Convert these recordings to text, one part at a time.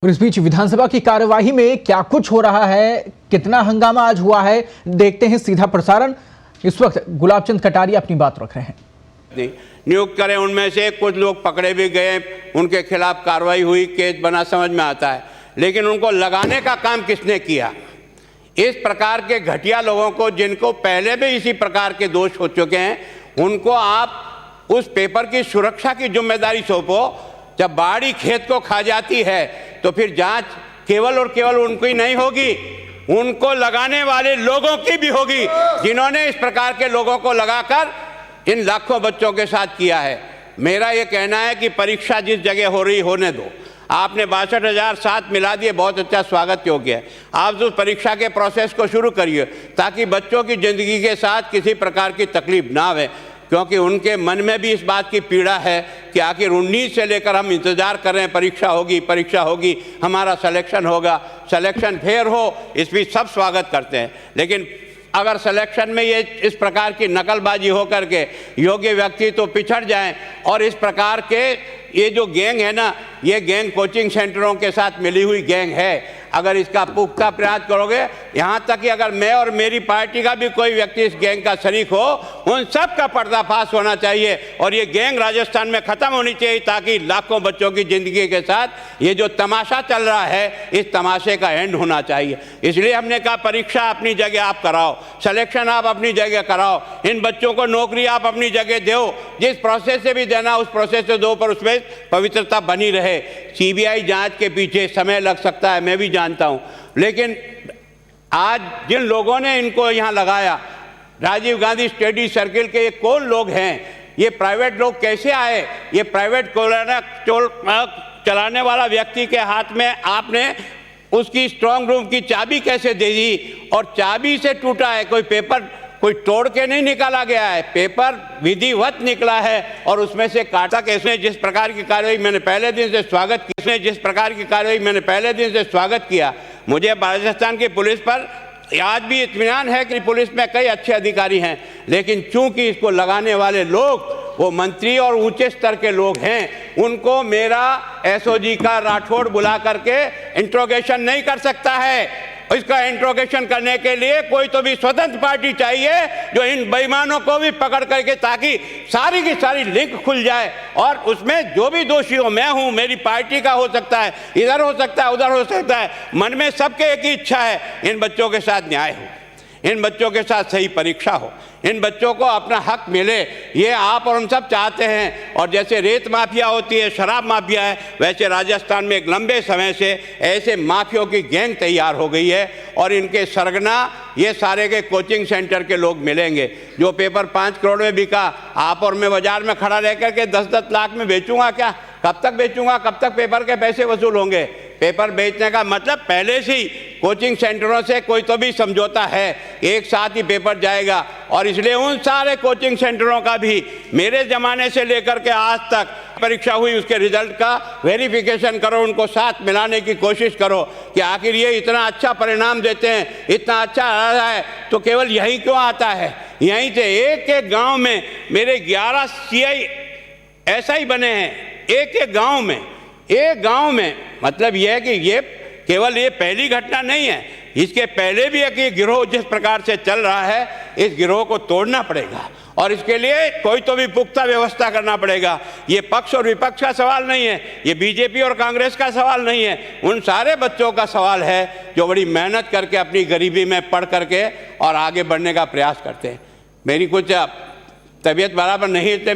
और इस बीच विधानसभा की कार्यवाही में क्या कुछ हो रहा है, कितना हंगामा आज हुआ है, देखते हैं सीधा प्रसारण। इस वक्त गुलाबचंद कटारिया अपनी बात रख रहे हैं। नियुक्त करें, उनमें से कुछ लोग पकड़े भी गए, उनके खिलाफ कार्रवाई हुई, केस बना, समझ में आता है, लेकिन उनको लगाने का काम किसने किया? इस प्रकार के घटिया लोगों को, जिनको पहले भी इसी प्रकार के दोष हो चुके हैं, उनको आप उस पेपर की सुरक्षा की जिम्मेदारी सौंपो। जब बाड़ी खेत को खा जाती है तो फिर जांच केवल और केवल उनकी नहीं होगी, उनको लगाने वाले लोगों की भी होगी, जिन्होंने इस प्रकार के लोगों को लगाकर इन लाखों बच्चों के साथ किया है। मेरा ये कहना है कि परीक्षा जिस जगह हो रही होने दो। आपने 62,000 साथ मिला दिए, बहुत अच्छा, स्वागत योग्य है। आप उस परीक्षा के प्रोसेस को शुरू करिए ताकि बच्चों की ज़िंदगी के साथ किसी प्रकार की तकलीफ ना आवे, क्योंकि उनके मन में भी इस बात की पीड़ा है कि आखिर 19 से लेकर हम इंतज़ार कर रहे हैं, परीक्षा होगी, हमारा सिलेक्शन होगा। सिलेक्शन फेयर हो, इस भी सब स्वागत करते हैं, लेकिन अगर सिलेक्शन में ये इस प्रकार की नकलबाजी हो करके योग्य व्यक्ति तो पिछड़ जाएं, और इस प्रकार के ये जो गैंग है ना, ये गैंग कोचिंग सेंटरों के साथ मिली हुई गैंग है। अगर इसका पुख्ता प्रयास करोगे, यहाँ तक कि अगर मैं और मेरी पार्टी का भी कोई व्यक्ति इस गैंग का शरीक हो, उन सब का पर्दाफाश होना चाहिए और ये गैंग राजस्थान में ख़त्म होनी चाहिए, ताकि लाखों बच्चों की ज़िंदगी के साथ ये जो तमाशा चल रहा है, इस तमाशे का एंड होना चाहिए। इसलिए हमने कहा परीक्षा अपनी जगह आप कराओ, सिलेक्शन आप अपनी जगह कराओ, इन बच्चों को नौकरी आप अपनी जगह दो, जिस प्रोसेस से भी देना उस प्रोसेस से दो, पर उसमें पवित्रता बनी रहे। सीबीआई जांच के पीछे समय लग सकता है, मैं भी जानता हूं, लेकिन आज जिन लोगों ने इनको यहां लगाया, राजीव गांधी स्टडी सर्किल के ये कौन लोग हैं? ये प्राइवेट लोग कैसे आए? ये प्राइवेट चलाने वाला व्यक्ति के हाथ में आपने उसकी स्ट्रांग रूम की चाबी कैसे दे दी? और चाबी से टूटा है, कोई पेपर कोई तोड़ के नहीं निकाला गया है, पेपर विधिवत निकला है और उसमें से काटा। किसने जिस प्रकार की कार्रवाई मैंने पहले दिन से स्वागत किया, मुझे राजस्थान की पुलिस पर आज भी इत्मीनान है कि पुलिस में कई अच्छे अधिकारी हैं, लेकिन चूंकि इसको लगाने वाले लोग वो मंत्री और ऊंचे स्तर के लोग हैं, उनको मेरा एसओजी का राठौड़ बुला करके इंट्रोगेशन नहीं कर सकता है। इसका इंट्रोगेशन करने के लिए कोई तो भी स्वतंत्र पार्टी चाहिए जो इन बेईमानों को भी पकड़ करके, ताकि सारी की सारी लिंक खुल जाए और उसमें जो भी दोषी हो, मैं हूं, मेरी पार्टी का हो सकता है, इधर हो सकता है, उधर हो सकता है, मन में सबके एक ही इच्छा है, इन बच्चों के साथ न्याय हो, इन बच्चों के साथ सही परीक्षा हो, इन बच्चों को अपना हक मिले, ये आप और हम सब चाहते हैं। और जैसे रेत माफिया होती है, शराब माफिया है, वैसे राजस्थान में एक लंबे समय से ऐसे माफियों की गैंग तैयार हो गई है और इनके सरगना ये सारे के कोचिंग सेंटर के लोग मिलेंगे। जो पेपर 5 करोड़ में बिका, आप और मैं बाजार में खड़ा रह करके 10-10 लाख में बेचूंगा क्या? कब तक बेचूंगा? कब तक पेपर के पैसे वसूल होंगे? पेपर बेचने का मतलब पहले से ही कोचिंग सेंटरों से कोई तो भी समझौता है, एक साथ ही पेपर जाएगा। और इसलिए उन सारे कोचिंग सेंटरों का भी मेरे ज़माने से लेकर के आज तक परीक्षा हुई, उसके रिजल्ट का वेरिफिकेशन करो, उनको साथ मिलाने की कोशिश करो कि आखिर ये इतना अच्छा परिणाम देते हैं, इतना अच्छा आ रहा है, तो केवल यहीं क्यों आता है? यहीं से एक एक गाँव में मेरे 11 CI ऐसा ही बने हैं, एक एक गांव में। मतलब यह है कि ये केवल ये पहली घटना नहीं है, इसके पहले भी एक ये गिरोह जिस प्रकार से चल रहा है, इस गिरोह को तोड़ना पड़ेगा और इसके लिए कोई तो भी पुख्ता व्यवस्था करना पड़ेगा। ये पक्ष और विपक्ष का सवाल नहीं है, ये बीजेपी और कांग्रेस का सवाल नहीं है, उन सारे बच्चों का सवाल है जो बड़ी मेहनत करके अपनी गरीबी में पढ़ करके और आगे बढ़ने का प्रयास करते हैं। मेरी कुछ तबीयत बराबर नहीं थे,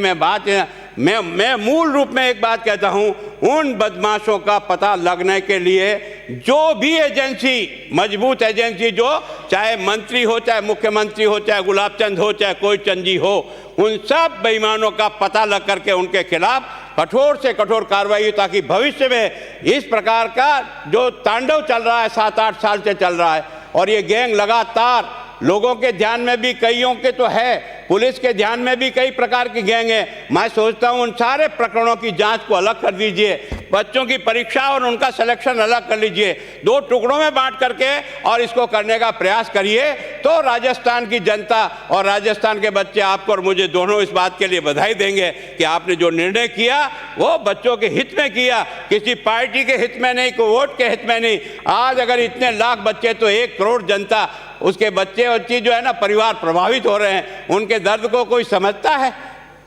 मैं मूल रूप में एक बात कहता हूं, उन बदमाशों का पता लगने के लिए जो भी एजेंसी, मजबूत एजेंसी, जो चाहे मंत्री हो, चाहे मुख्यमंत्री हो, चाहे गुलाबचंद हो, चाहे कोई चंदी हो, उन सब बेईमानों का पता लग करके उनके खिलाफ कठोर से कठोर कार्रवाई हो, ताकि भविष्य में इस प्रकार का जो तांडव चल रहा है, 7-8 साल से चल रहा है, और ये गैंग लगातार लोगों के ध्यान में भी, कईयों के तो है, पुलिस के ध्यान में भी कई प्रकार की गैंग है। मैं सोचता हूं उन सारे प्रकरणों की जांच को अलग कर दीजिए, बच्चों की परीक्षा और उनका सिलेक्शन अलग कर लीजिए, 2 टुकड़ों में बांट करके और इसको करने का प्रयास करिए। तो राजस्थान की जनता और राजस्थान के बच्चे आपको और मुझे दोनों इस बात के लिए बधाई देंगे कि आपने जो निर्णय किया वो बच्चों के हित में किया, किसी पार्टी के हित में नहीं, कोई वोट के हित में नहीं। आज अगर इतने लाख बच्चे, तो 1 करोड़ जनता, उसके बच्चे बच्ची जो है ना, परिवार प्रभावित हो रहे हैं, उनके दर्द को कोई समझता है?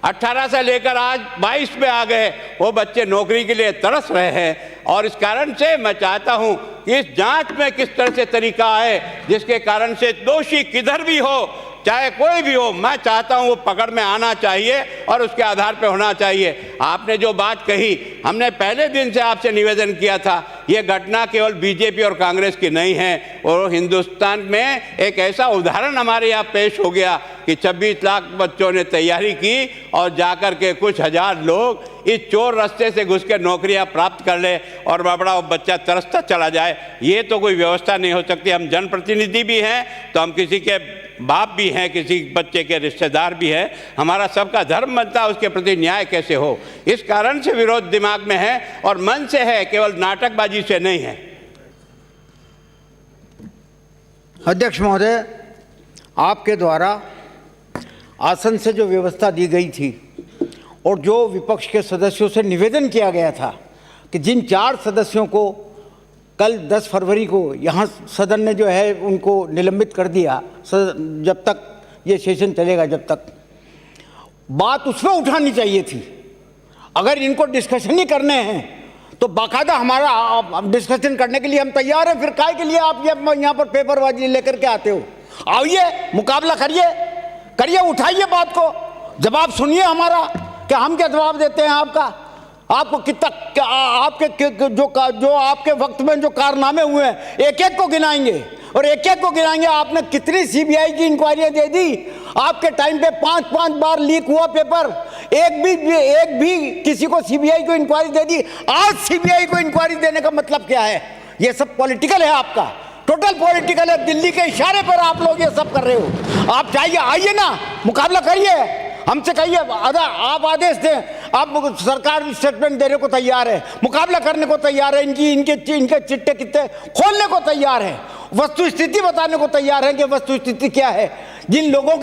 18 से लेकर आज 22 में आ गए, वो बच्चे नौकरी के लिए तरस रहे हैं। और इस कारण से मैं चाहता हूं कि इस जांच में किस तरह से तरीका आए जिसके कारण से दोषी किधर भी हो, चाहे कोई भी हो, मैं चाहता हूं वो पकड़ में आना चाहिए और उसके आधार पर होना चाहिए। आपने जो बात कही, हमने पहले दिन से आपसे निवेदन किया था, ये घटना केवल बीजेपी और कांग्रेस की नहीं है, और हिंदुस्तान में एक ऐसा उदाहरण हमारे यहाँ पेश हो गया कि 26 लाख बच्चों ने तैयारी की और जाकर के कुछ हजार लोग इस चोर रास्ते से घुस के नौकरियां प्राप्त कर ले और बड़ा बच्चा तरसता चला जाए। ये तो कोई व्यवस्था नहीं हो सकती। हम जनप्रतिनिधि भी हैं, तो हम किसी के बाप भी हैं, किसी बच्चे के रिश्तेदार भी हैं। हमारा सबका धर्म बनता है उसके प्रति न्याय कैसे हो। इस कारण से विरोध दिमाग में है और मन से है, केवल नाटकबाजी से नहीं है। अध्यक्ष महोदय, आपके द्वारा आसन से जो व्यवस्था दी गई थी और जो विपक्ष के सदस्यों से निवेदन किया गया था कि जिन 4 सदस्यों को कल 10 फरवरी को यहाँ सदन ने जो है उनको निलंबित कर दिया, जब तक ये सेशन चलेगा, जब तक बात उसमें उठानी चाहिए थी। अगर इनको डिस्कशन ही करने हैं तो बाकायदा हमारा डिस्कशन करने के लिए हम तैयार हैं। फिर काहे के लिए आप यहाँ पर पेपरबाजी लेकर के आते हो? आइए, मुकाबला करिए, उठाइए बात को, जवाब सुनिए हमारा कि हम क्या जवाब देते हैं आपको कितना आपके जो आपके वक्त में जो कारनामे हुए हैं एक-एक को गिनाएंगे और एक-एक को गिनाएंगे। आपने कितनी सीबीआई की इंक्वायरियां दे दी? आपके टाइम पे 5-5 बार लीक हुआ पेपर, एक भी किसी को सीबीआई को इंक्वायरी दे दी। आज सीबीआई को इंक्वायरी देने का मतलब क्या है? ये सब पॉलिटिकल है, आपका टोटल पॉलिटिकल है। दिल्ली के इशारे पर आप लोग ये सब कर रहे हो। आप चाहिए, आइए ना, मुकाबला करिए, हमसे कहिए, आप आदेश दें। आप सरकार स्टेटमेंट देने को तैयार है, मुकाबला करने को तैयार है, इनके चिट्टे कितने खोलने को तैयार है, वस्तु स्थिति बताने को तैयार है कि वस्तु स्थिति क्या है। जिन लड़कों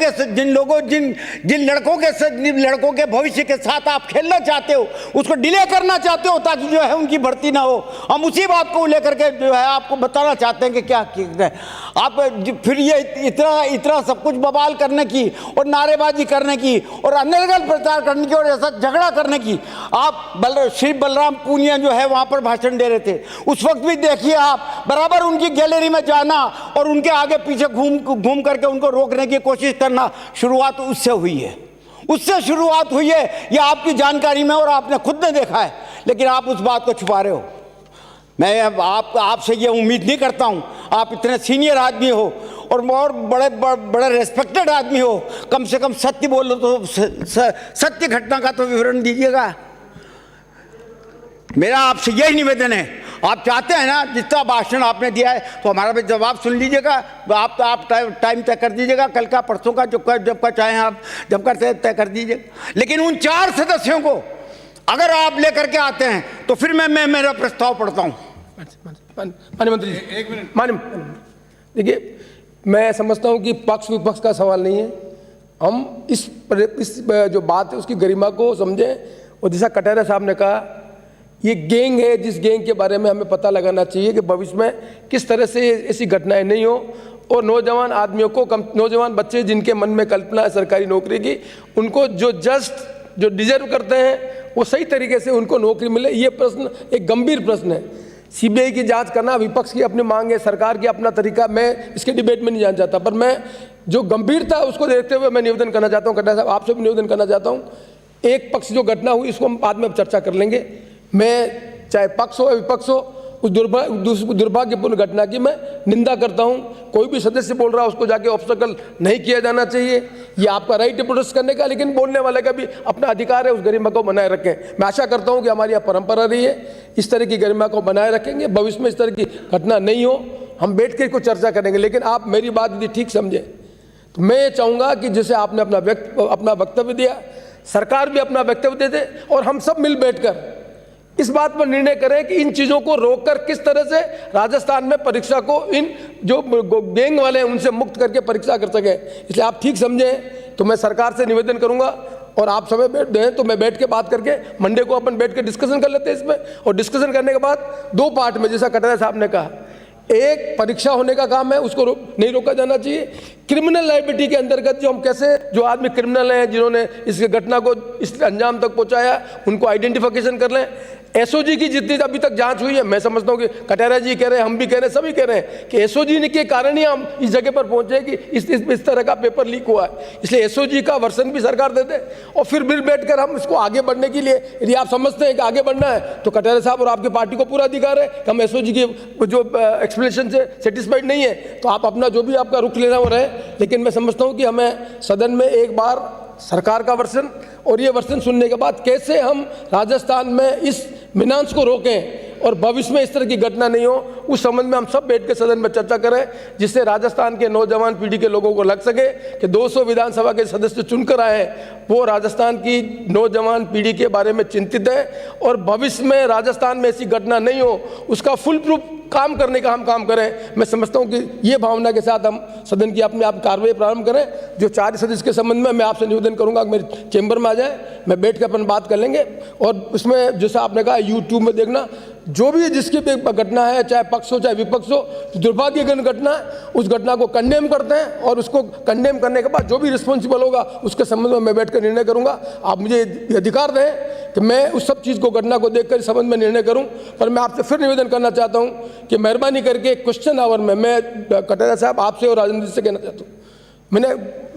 के भविष्य के साथ आप खेलना चाहते हो, उसको डिले करना चाहते हो ताकि जो है उनकी भर्ती ना हो, हम उसी बात को लेकर के जो है आपको बताना चाहते हैं कि क्या आप फिर ये इतना सब कुछ बवाल करने की और नारेबाजी करने की और अनर्गल प्रचार करने की और ऐसा झगड़ा करने की। आप श्री बलराम पूनिया जो है वहाँ पर भाषण दे रहे थे, उस वक्त भी देखिए आप बराबर उनकी गैलरी में जाना और उनके आगे पीछे घूम करके उनको रोकने की कोशिश करना, शुरुआत उससे हुई है, ये आपकी जानकारी में और आपने खुद ने देखा है, लेकिन आप उस बात को छुपा रहे हो। मैं आपसे ये उम्मीद नहीं करता हूँ, आप इतने सीनियर आदमी हो और बड़े रेस्पेक्टेड आदमी हो, कम से कम सत्य बोलो तो सत्य घटना का तो विवरण दीजिएगा। मेरा आपसे यही निवेदन है, आप चाहते हैं ना जितना भाषण आपने दिया है तो हमारा भी जवाब सुन लीजिएगा। आप टाइम तय कर दीजिएगा, कल का परसों का, जब का चाहें आप, जब का तय कर दीजिएगा। लेकिन उन 4 सदस्यों को अगर आप लेकर के आते हैं तो फिर मैं मेरा प्रस्ताव पढ़ता हूँ। माननीय मंत्री जी, एक मिनट। माननीय, देखिए, मैं समझता हूँ कि पक्ष विपक्ष का सवाल नहीं है। हम इस जो बात है उसकी गरिमा को समझें। और जैसा कटारिया साहब ने कहा, ये गैंग है, जिस गैंग के बारे में हमें पता लगाना चाहिए कि भविष्य में किस तरह से ऐसी घटनाएं नहीं हो और नौजवान आदमियों को, नौजवान बच्चे जिनके मन में कल्पना है सरकारी नौकरी की, उनको जो डिजर्व करते हैं वो सही तरीके से उनको नौकरी मिले। ये प्रश्न एक गंभीर प्रश्न है। सीबीआई की जांच करना विपक्ष की अपनी मांग है, सरकार की अपना तरीका, मैं इसके डिबेट में नहीं जाना चाहता, पर मैं जो गंभीरता उसको देखते हुए मैं निवेदन करना चाहता हूँ, कटारिया साहब आपसे भी निवेदन करना चाहता हूँ। एक पक्ष जो घटना हुई इसको हम बाद में चर्चा कर लेंगे। मैं चाहे पक्ष हो या विपक्ष हो, उस दुर्भाग्यपूर्ण घटना की मैं निंदा करता हूं। कोई भी सदस्य बोल रहा है उसको जाके ऑब्स्टेकल नहीं किया जाना चाहिए, ये आपका राइट है प्रोटेस्ट करने का, लेकिन बोलने वाले का भी अपना अधिकार है, उस गरिमा को बनाए रखें। मैं आशा करता हूं कि हमारी यह परंपरा रही है, इस तरह की गरिमा को बनाए रखेंगे, भविष्य में इस तरह की घटना नहीं हो, हम बैठ के इसको चर्चा करेंगे। लेकिन आप मेरी बात यदि ठीक समझें तो मैं ये चाहूँगा कि जैसे आपने अपना वक्तव्य दिया, सरकार भी अपना वक्तव्य दे दे और हम सब मिल बैठकर इस बात पर निर्णय करें कि इन चीज़ों को रोककर किस तरह से राजस्थान में परीक्षा को इन जो गैंग वाले हैं उनसे मुक्त करके परीक्षा कर सकें। इसलिए आप ठीक समझें तो मैं सरकार से निवेदन करूंगा, और आप समय बैठ दें तो मैं बैठ के बात करके मंडे को अपन बैठ के डिस्कशन कर लेते हैं इसमें। और डिस्कशन करने के बाद 2 पार्ट में, जैसा कटारिया साहब ने कहा, एक परीक्षा होने का काम है, उसको नहीं रोका जाना चाहिए। क्रिमिनल लाइबिलिटी के अंतर्गत जो हम कैसे, जो आदमी क्रिमिनल हैं जिन्होंने इस घटना को इस अंजाम तक पहुंचाया, उनको आइडेंटिफिकेशन कर लें। एसओजी की जितनी अभी तक जांच हुई है, मैं समझता हूँ कि कटारिया जी कह रहे हैं, हम भी कह रहे हैं, सभी कह रहे हैं कि एसओजी के कारण ही हम इस जगह पर पहुंचे कि इस तरह का पेपर लीक हुआ है। इसलिए एसओजी का वर्सन भी सरकार दे दे, और फिर बैठकर हम इसको आगे बढ़ने के लिए, यदि आप समझते हैं कि आगे बढ़ना है तो कटारिया साहब और आपकी पार्टी को पूरा अधिकार है कि हम एसओजी की जो एक्सप्लेनेशन से सेटिस्फाइड नहीं है तो आप अपना जो भी आपका रुख लेना वो रहे। लेकिन मैं समझता हूँ कि हमें सदन में एक बार सरकार का वर्सन और ये वर्सन सुनने के बाद कैसे हम राजस्थान में इस मीनांस को रोकें और भविष्य में इस तरह की घटना नहीं हो, उस संबंध में हम सब बैठ के सदन में चर्चा करें, जिससे राजस्थान के नौजवान पीढ़ी के लोगों को लग सके कि 200 विधानसभा के सदस्य चुनकर आए वो राजस्थान की नौजवान पीढ़ी के बारे में चिंतित है और भविष्य में राजस्थान में ऐसी घटना नहीं हो, उसका फुल प्रूफ काम करने का हम काम करें। मैं समझता हूं कि ये भावना के साथ हम सदन की अपने आप कार्रवाई प्रारंभ करें। जो 4 सदस्य के संबंध में मैं आपसे निवेदन करूंगा कि मेरे चैम्बर में आ जाए, मैं बैठ कर अपन बात कर लेंगे। और उसमें जैसा आपने कहा यूट्यूब में देखना, जो भी जिसकी भी घटना है, चाहे पक्ष हो चाहे विपक्ष हो, दुर्भाग्यजनक घटना है, उस घटना को कंडेम करते हैं और उसको कंडेम करने के बाद जो भी रिस्पॉन्सिबल होगा उसके संबंध में मैं बैठकर निर्णय करूंगा। आप मुझे अधिकार दें कि मैं उस सब चीज़ को, घटना को देखकर इस संबंध में निर्णय करूं। पर मैं आपसे फिर निवेदन करना चाहता हूं कि मेहरबानी करके क्वेश्चन आवर में, मैं कटारिया साहब आपसे और राजेंद्र जी से कहना चाहता हूँ, मैंने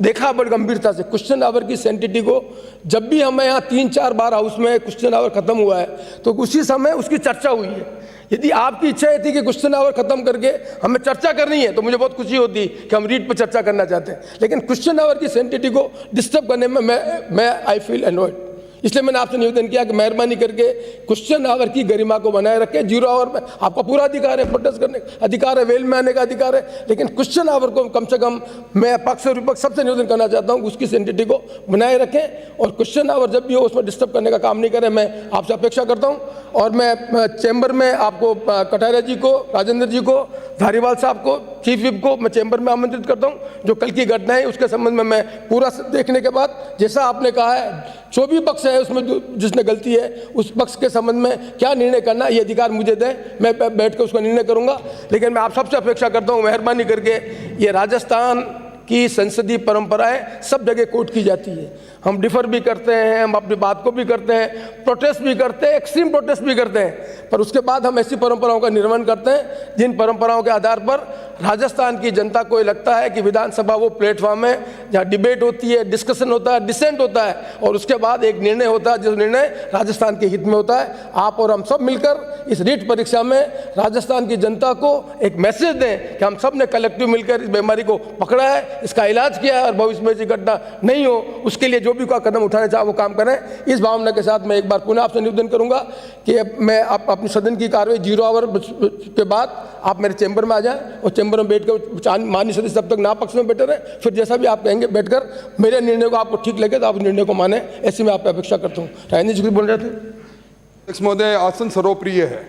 देखा बड़ी गंभीरता से क्वेश्चन आवर की सेंटिटी को। जब भी हमें यहाँ 3-4 बार हाउस में क्वेश्चन आवर खत्म हुआ है तो उसी समय उसकी चर्चा हुई है। यदि आपकी इच्छा थी कि क्वेश्चन आवर खत्म करके हमें चर्चा करनी है तो मुझे बहुत खुशी होती कि हम रीड पर चर्चा करना चाहते हैं, लेकिन क्वेश्चन आवर की सेंटिटी को डिस्टर्ब करने में मैं आई फील अनॉयड। इसलिए मैंने आपसे निवेदन किया कि मेहरबानी करके क्वेश्चन आवर की गरिमा को बनाए रखें। 0 आवर में आपका पूरा अधिकार है, प्रोटेस्ट करने का अधिकार है, वेल में आने का अधिकार है, लेकिन क्वेश्चन आवर को कम से कम मैं पक्ष और विपक्ष सबसे निवेदन करना चाहता हूँ उसकी सेंटिटी को बनाए रखें और क्वेश्चन आवर जब भी हो उसमें डिस्टर्ब करने का काम नहीं करें। मैं आपसे अपेक्षा करता हूँ। और मैं चैम्बर में आपको, कटारिया जी को, राजेंद्र जी को, धारीवाल साहब को, चीफ विप को मैं चैम्बर में आमंत्रित करता हूँ। जो कल की घटना है उसके संबंध में मैं पूरा देखने के बाद, जैसा आपने कहा है, जो भी पक्ष है उसमें जिसने गलती है उस पक्ष के संबंध में क्या निर्णय करना, ये अधिकार मुझे दें, मैं बैठ कर उसका निर्णय करूंगा। लेकिन मैं आप सबसे अपेक्षा करता हूँ, मेहरबानी करके, ये राजस्थान की संसदीय परंपराएं सब जगह कोट की जाती है। हम डिफर भी करते हैं, हम अपनी बात को भी करते हैं, प्रोटेस्ट भी करते हैं, एक्सट्रीम प्रोटेस्ट भी करते हैं, पर उसके बाद हम ऐसी परंपराओं का निर्माण करते हैं जिन परंपराओं के आधार पर राजस्थान की जनता को लगता है कि विधानसभा वो प्लेटफॉर्म है जहाँ डिबेट होती है, डिस्कशन होता है, डिसेंट होता है और उसके बाद एक निर्णय होता है जिस निर्णय राजस्थान के हित में होता है। आप और हम सब मिलकर इस रीट परीक्षा में राजस्थान की जनता को एक मैसेज दें कि हम सब ने कलेक्टिव मिलकर इस बीमारी को पकड़ा है, इसका इलाज किया है और भविष्य में ऐसी घटना नहीं हो, उसके लिए जो भी कोई कदम उठाने चाहे वो काम करें। इस भावना के साथ मैं एक बार पुनः आपसे निवेदन करूंगा कि मैं अपनी सदन की कार्रवाई 0 आवर के बाद आप मेरे चैम्बर में आ जाएं और चैम्बर में बैठकर माननीय सदस्य तब तक ना पक्ष में बैठे रहे, फिर जैसा भी आप कहेंगे बैठकर मेरे निर्णय को आपको ठीक लगे तो आप निर्णय को माने, ऐसी मैं आप अपेक्षा करता हूँ। राजेंद्र जी बोल रहे थे। अध्यक्ष महोदय, आसन सर्वप्रिय है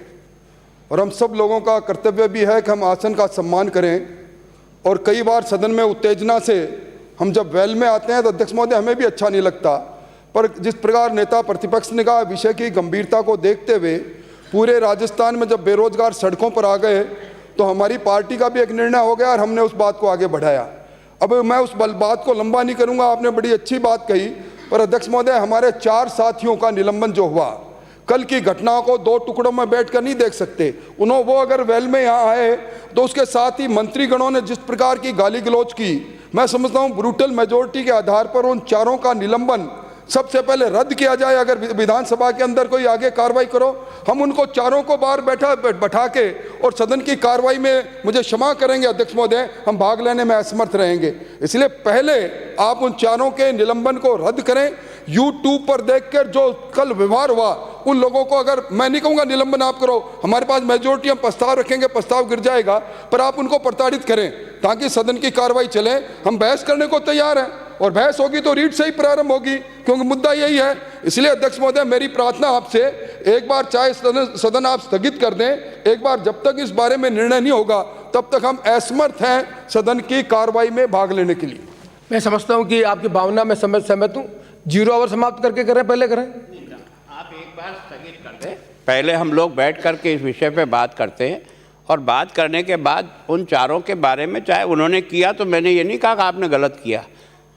और हम सब लोगों का कर्तव्य भी है कि हम आसन का सम्मान करें। और कई बार सदन में उत्तेजना से हम जब वेल में आते हैं तो अध्यक्ष महोदय हमें भी अच्छा नहीं लगता, पर जिस प्रकार नेता प्रतिपक्ष ने कहा, विषय की गंभीरता को देखते हुए पूरे राजस्थान में जब बेरोजगार सड़कों पर आ गए तो हमारी पार्टी का भी एक निर्णय हो गया और हमने उस बात को आगे बढ़ाया। अब मैं उस बात को लंबा नहीं करूंगा, आपने बड़ी अच्छी बात कही, पर अध्यक्ष महोदय हमारे 4 साथियों का निलंबन जो हुआ, कल की घटनाओं को 2 टुकड़ों में बैठकर नहीं देख सकते। वो अगर वेल में यहाँ आए तो उसके साथ ही मंत्रीगणों ने जिस प्रकार की गाली गलौज की, मैं समझता हूँ ब्रूटल मेजोरिटी के आधार पर उन 4 का निलंबन सबसे पहले रद्द किया जाए। अगर विधानसभा के अंदर कोई आगे कार्रवाई करो, हम उनको 4 को बाहर बैठा के और सदन की कार्रवाई में, मुझे क्षमा करेंगे अध्यक्ष महोदय, हम भाग लेने में असमर्थ रहेंगे। इसलिए पहले आप उन 4 के निलंबन को रद्द करें। यूट्यूब पर देखकर जो कल व्यवहार हुआ, उन लोगों को, अगर मैं नहीं कहूँगा निलंबन आप करो, हमारे पास मेजोरिटी, हम प्रस्ताव रखेंगे, प्रस्ताव गिर जाएगा, पर आप उनको प्रताड़ित करें ताकि सदन की कार्रवाई चले। हम बहस करने को तैयार हैं और बहस होगी तो रीट से ही प्रारंभ होगी, क्योंकि मुद्दा यही है। इसलिए अध्यक्ष महोदय, मेरी प्रार्थना आपसे, एक बार चाहे सदन आप स्थगित कर दें, एक बार जब तक इस बारे में निर्णय नहीं होगा तब तक हम असमर्थ हैं सदन की कार्रवाई में भाग लेने के लिए। मैं समझता हूं कि आपकी भावना में सहमत हूं। 0 आवर समाप्त करके करें, पहले करें। आप एक बार स्थगित कर दें, पहले हम लोग बैठ करके इस विषय पे बात करते हैं, और बात करने के बाद उन चारों के बारे में, चाहे उन्होंने किया तो मैंने ये नहीं कहा कि आपने गलत किया।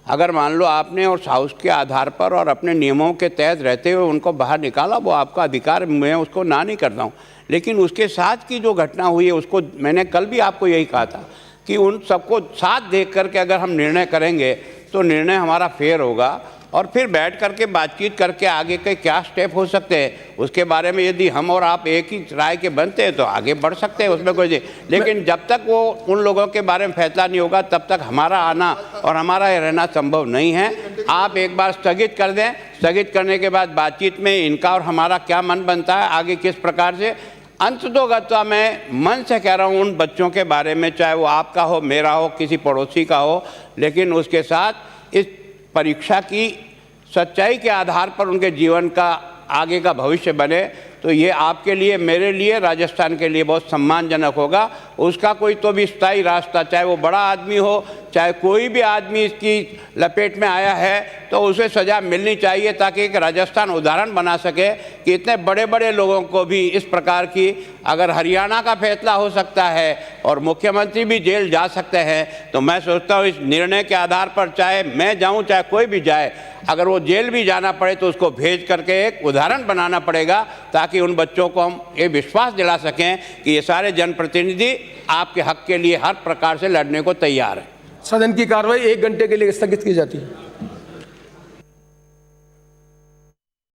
अगर मान लो आपने और हाउस के आधार पर और अपने नियमों के तहत रहते हुए उनको बाहर निकाला, वो आपका अधिकार, मैं उसको ना नहीं करता हूँ। लेकिन उसके साथ की जो घटना हुई है उसको मैंने कल भी आपको यही कहा था कि उन सबको साथ देख करके अगर हम निर्णय करेंगे तो निर्णय हमारा फेयर होगा, और फिर बैठ करके बातचीत करके आगे के क्या स्टेप हो सकते हैं उसके बारे में यदि हम और आप एक ही राय के बनते हैं तो आगे बढ़ सकते हैं, उसमें कोई। लेकिन जब तक वो उन लोगों के बारे में फैसला नहीं होगा तब तक हमारा आना और हमारा रहना संभव नहीं है। आप एक बार स्थगित कर दें, स्थगित करने के बाद बातचीत में इनका और हमारा क्या मन बनता है आगे किस प्रकार से। अंततोगत्वा मैं मन से कह रहा हूँ उन बच्चों के बारे में, चाहे वो आपका हो, मेरा हो, किसी पड़ोसी का हो, लेकिन उसके साथ इस परीक्षा की सच्चाई के आधार पर उनके जीवन का आगे का भविष्य बने, तो ये आपके लिए, मेरे लिए, राजस्थान के लिए बहुत सम्मानजनक होगा। उसका कोई तो भी स्थायी रास्ता, चाहे वो बड़ा आदमी हो, चाहे कोई भी आदमी इसकी लपेट में आया है, तो उसे सज़ा मिलनी चाहिए, ताकि एक राजस्थान उदाहरण बना सके कि इतने बड़े बड़े लोगों को भी इस प्रकार की, अगर हरियाणा का फैसला हो सकता है और मुख्यमंत्री भी जेल जा सकते हैं, तो मैं सोचता हूँ इस निर्णय के आधार पर चाहे मैं जाऊँ चाहे कोई भी जाए, अगर वो जेल भी जाना पड़े तो उसको भेज करके एक उदाहरण बनाना पड़ेगा, ताकि उन बच्चों को हम ये विश्वास दिला सकें कि ये सारे जनप्रतिनिधि आपके हक के लिए हर प्रकार से लड़ने को तैयार हैं। सदन की कार्रवाई 1 घंटे के लिए स्थगित की जाती है।